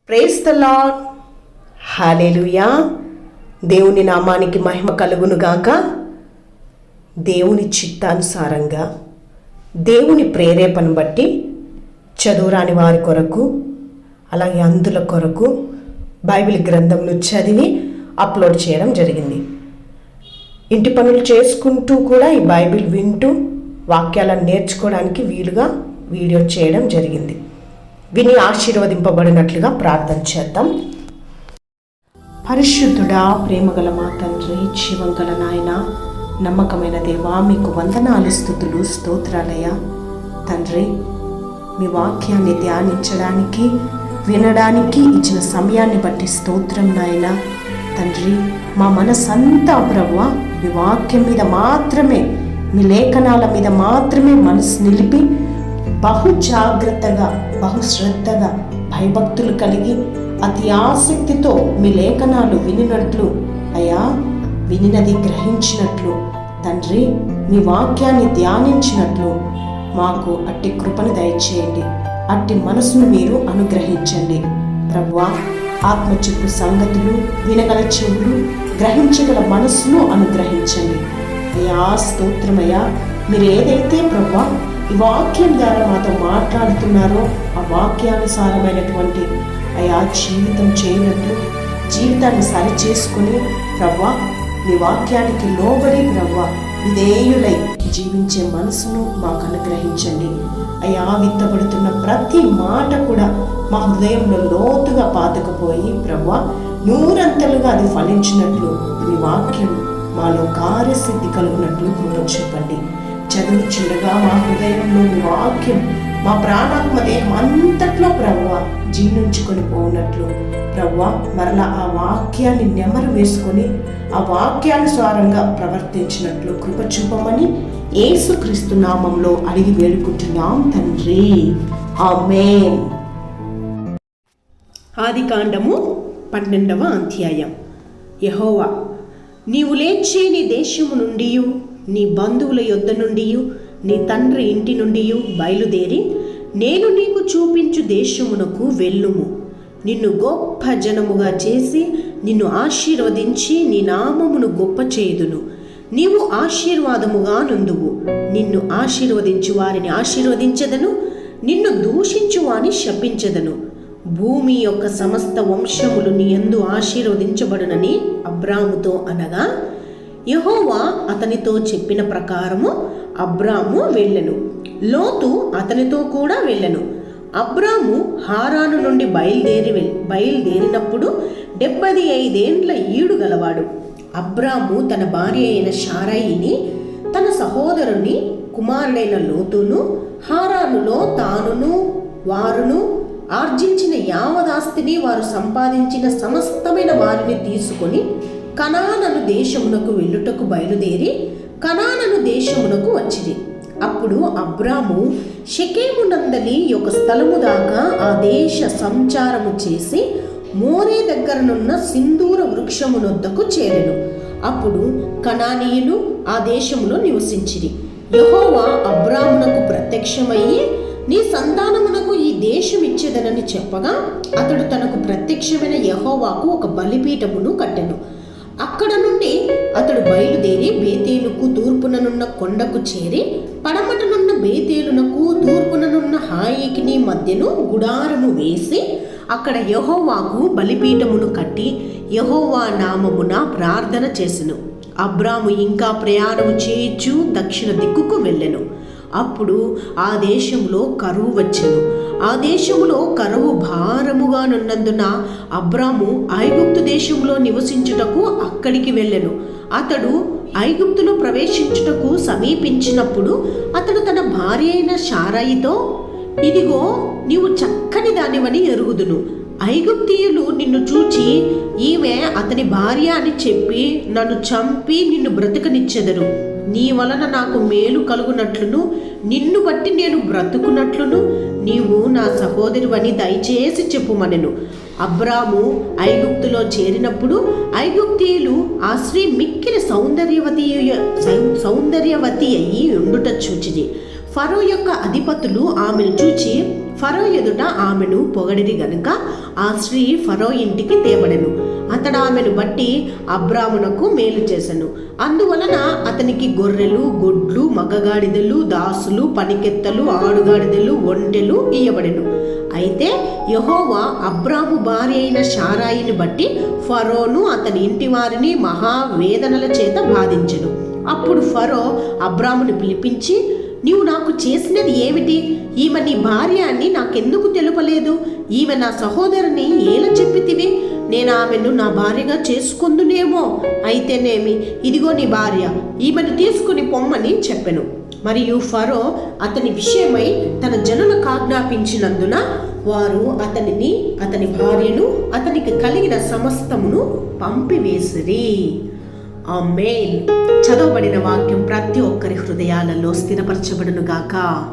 Praise the lord. హల్లెలూయా. దేవుని నామానికి మహిమ కలుగునుగాక. దేవుని చిత్తానుసారంగా దేవుని ప్రేరేపణ బట్టి చదువురాని వారి కొరకు అలాగే అందుల కొరకు బైబిల్ గ్రంథంను చదివి అప్లోడ్ చేయడం జరిగింది. ఇంటి పనులు చేసుకుంటూ కూడా ఈ బైబిల్ వింటూ వాక్యాలను నేర్చుకోవడానికి వీలుగా వీడియో చేయడం జరిగింది. విని ఆశీర్వదింపబడినట్లుగా ప్రార్థన చేద్దాం. పరిశుద్ధుడా, ప్రేమగల మా తండ్రి, జీవంగల నాయన, నమ్మకమైన దేవా, మీకు వందనాలు, స్తుతులు, స్తోత్రాలయ తండ్రి. మీ వాక్యాన్ని ధ్యానించడానికి వినడానికి ఇచ్చిన సమయాన్ని బట్టి స్తోత్రం నాయన తండ్రి. మా మనసంతా ప్రభువా మీ వాక్యం మీద మాత్రమే, మీ లేఖనాల మీద మాత్రమే మనసు నిలిపి బహు జాగ్రత్తగా, బహు శ్రద్ధగా, భయభక్తులు కలిగి అతి ఆసక్తితో మీ లేఖనాలు వినినట్లు అయ్యా, వినినది గ్రహించినట్లు తండ్రి, మీ వాక్యాన్ని ధ్యానించినట్లు మాకు అట్టి కృపను దయచేయండి. అట్టి మనసును మీరు అనుగ్రహించండి ప్రభువా. ఆత్మచిప్పు సంగతులు వినగల చెవులు, గ్రహించగల మనస్సును అనుగ్రహించండి అయ్యా. స్తోత్రమయ్యా. మీరు ఏదైతే ప్రభువా ఈ వాక్యం ద్వారా మాతో మాట్లాడుతున్నారో ఆ వాక్యానుసారమైనటువంటి అయా జీవితం చేయనట్లు, జీవితాన్ని సరిచేసుకుని ప్రభువా మీ వాక్యానికి లోబడి ప్రభువా విధేయులై జీవించే మనసును మాకు అనుగ్రహించండి అయ్యా. విత్తబడుతున్న ప్రతి మాట కూడా మా హృదయంలో లోతుగా పాతుకుపోయి ప్రభువా నూరంతలుగా అది ఫలించినట్లు మీ వాక్యం మాలో కార్యసిద్ధి కలుగునట్లు కృప చూపండి. చదువుచుండగా మా హృదయంలో మీ వాక్యం మా ప్రాణాత్మ దేహం అంతట్లో ప్రభువా జీర్ణించుకొని పోనట్లు ప్రభువా మరలా ఆ వాక్యాన్ని నెమరు వేసుకొని ఆ వాక్యానుసారంగా ప్రవర్తించినట్లు కృప చూపమని యేసుక్రీస్తు నామంలో అడిగి వేడుకుంటున్నాం తండ్రి, ఆమేన్. ఆదికాండము 12వ అధ్యాయం. యెహోవా, నీవు లేచి నీ దేశము నుండి, నీ బంధువుల యొద్ద నుండి, నీ తండ్రి ఇంటి నుండి బయలుదేరి నేను నీకు చూపించు దేశమునకు వెళ్ళుము. నిన్ను గొప్ప జనముగా చేసి నిన్ను ఆశీర్వదించి నీ నామమును గొప్ప చేయుదును. నీవు ఆశీర్వాదముగా నుందువు. నిన్ను ఆశీర్వదించు వారిని ఆశీర్వదించెదను, నిన్ను దూషించు వారిని శపించెదను. భూమి యొక్క సమస్త వంశములు నీ యందు ఆశీర్వదించబడునని అబ్రాముతో అనగా, యెహోవా అతనితో చెప్పిన ప్రకారము అబ్రాము వెళ్ళెను. లోతు అతనితో కూడా వెళ్ళెను. అబ్రాము హారాను నుండి బయలుదేరినప్పుడు 75 ఏండ్ల ఈడు గలవాడు. అబ్రాము తన భార్య అయిన శారయిని, తన సహోదరుని కుమారుడైన లోతును, హారానులో తానును వారును ఆర్జించిన యావదాస్తిని, వారు సంపాదించిన సమస్తమైన వారిని తీసుకొని కనానను దేశమునకు వెళ్ళుటకు బయలుదేరి కనానను దేశమునకు వచ్చింది. అప్పుడు అబ్రాము షెకెమునందలి ఒక స్థలము దాకా ఆ దేశ సంచారము చేసి మోరే దగ్గరనున్న సింధూర వృక్షమునొద్దకు చేరెను. అప్పుడు కనానీయులు ఆ దేశములో నివసించిరి. యెహోవా అబ్రామునకు ప్రత్యక్షమయ్యి, నీ సంతానమునకు ఈ దేశం ఇచ్చేదనని చెప్పగా, అతడు తనకు ప్రత్యక్షమైన యెహోవాకు ఒక బలిపీఠమును కట్టెను. అక్కడ నుండి అతడు బయలుదేరి బేతేలుకు తూర్పుననున్న కొండకు చేరి, పడమటనున్న బేతేలునకు తూర్పుననున్న హాయికిని మధ్యను గుడారము వేసి అక్కడ యెహోవాకు బలిపీఠమును కట్టి యెహోవా నామమున ప్రార్థన చేసెను. అబ్రాము ఇంకా ప్రయాణము చేయుచు దక్షిణ దిక్కుకు వెళ్ళెను. అప్పుడు ఆ దేశంలో కరువు వచ్చెను. ఆ దేశంలో కరువు భారముగా నున్నందున అబ్రాము ఐగుప్తు దేశంలో నివసించుటకు అక్కడికి వెళ్ళెను. అతడు ఐగుప్తులో ప్రవేశించుటకు సమీపించినప్పుడు అతడు తన భార్య అయిన శారయితో, ఇదిగో నీవు చక్కని దానివని ఎరుగుదును. ఐగుప్తీయులు నిన్ను చూచి ఈమె అతని భార్య అని చెప్పి నన్ను చంపి నిన్ను బ్రతకనిచ్చెదరు. నీ వలన నాకు మేలు కలుగునట్లును నిన్ను బట్టి నేను బ్రతుకున్నట్లును నీవు నా సహోదరివని దయచేసి చెప్పుమనెను. అబ్రాము ఐగుప్తులో చేరినప్పుడు ఐగుప్తీయులు ఆ స్త్రీ మిక్కిలి సౌందర్యవతి అయి ఉండుట చూచిరి. ఫరో యొక్క అధిపతులు ఆమెను చూచి ఫరో ఎదుట ఆమెను పొగడిరి గనుక ఆ స్త్రీ ఫరో ఇంటికి తేబడెను. అతడు ఆమెను బట్టి అబ్రామునకు మేలు చేసెను. అందువలన అతనికి గొర్రెలు, గొడ్లు, మగగాడిదలు, దాసులు, పనికెత్తలు, ఆడుగాడిదలు, ఒంటెలు ఇయ్యబడెను. అయితే యెహోవా అబ్రాము భార్య అయిన శారాయిని బట్టి ఫరోను అతని ఇంటి వారిని మహావేదనల చేత బాధించెను. అప్పుడు ఫరో అబ్రామును పిలిపించి, నీవు నాకు చేసినది ఏమిటి? ఈమె నీ భార్య అని నాకెందుకు తెలుపలేదు? ఈమె నా సహోదరుని ఏల చెప్పితివి? నేను ఆమెను నా భార్యగా చేసుకుందునేమో. అయితేనేమి, ఇదిగో నీ భార్య, ఈమెను తీసుకుని పొమ్మని చెప్పెను. మరియు ఫరో అతని విషయమై తన జనులకు ఆజ్ఞాపించినందున వారు అతనిని, అతని భార్యను, అతనికి కలిగిన సమస్తమును పంపివేసిరి. ఆమేన్. చదవబడిన వాక్యం ప్రతి ఒక్కరి హృదయాలలో స్థిరపరచబడును గాక.